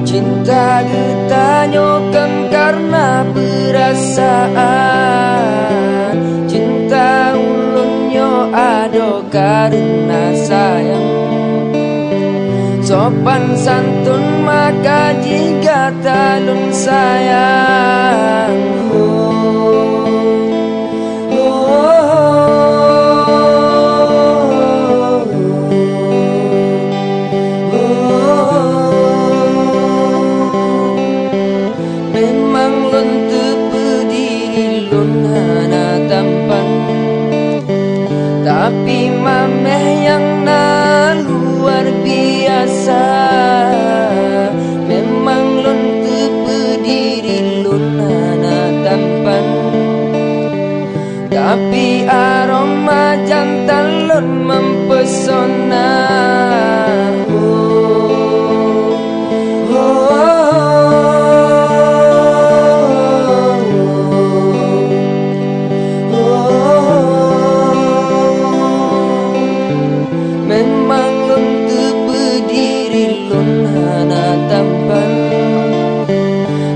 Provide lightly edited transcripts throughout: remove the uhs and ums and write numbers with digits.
Cinta getanyokan karena perasaan, cinta ulunyo ado karena sayang. Sopan santun maka jika talun sayang. Tapi mameh yang luar biasa, memang lon berdiri lon anak tampan. Tapi aroma jantan lon mempesona.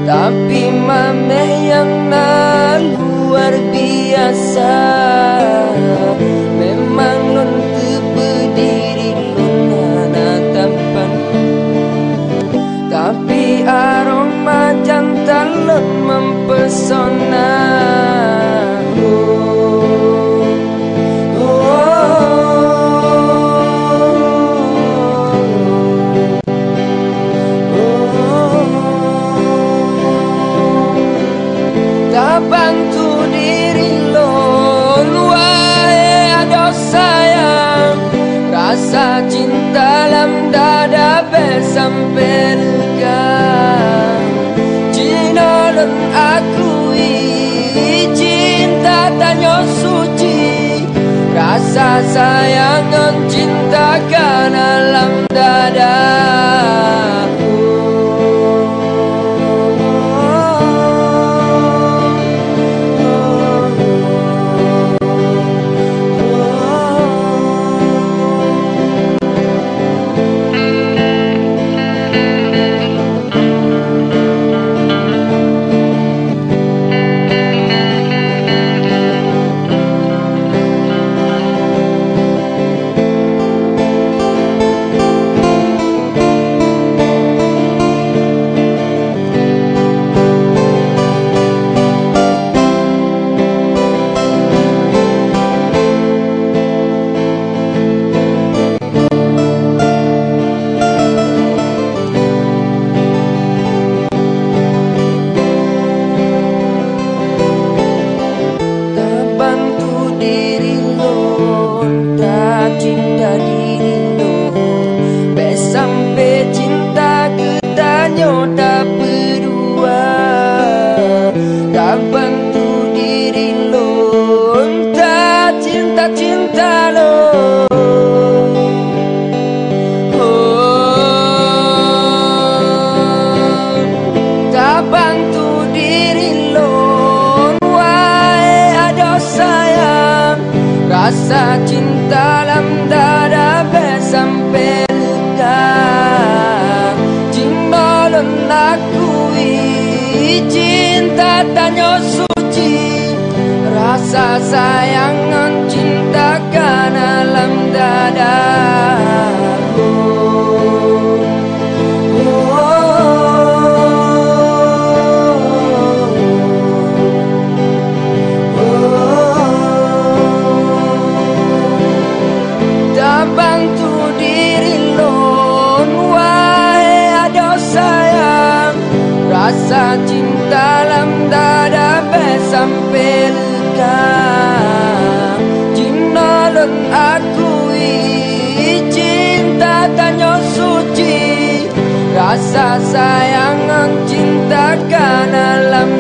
Tapi mameh yang luar biasa, memang lon berdiri lon anak tampan. Tapi aroma jantan lon mempesona. Bantu diri lon wae ado sayang, rasa cinta dalam dada be sampai lega. Cina lon akui cinta tanyo suci, rasa sayang cintakan alam dada. Cinta diri lo be sampai cinta getanyo tak berdua. Tak bantu diri lo tak cinta lo. Tak bantu diri lo wae ado sayang, rasa cinta dalam dada be sampai lega. Cinta lon akui cinta tanyo suci, rasa sayang cintakan alam dada. Bantu diri lon wae ado sayang, rasa cinta dalam dada be sampai lega. Cinta lon akui cinta tanyo suci, Rasa sayang cintakan alam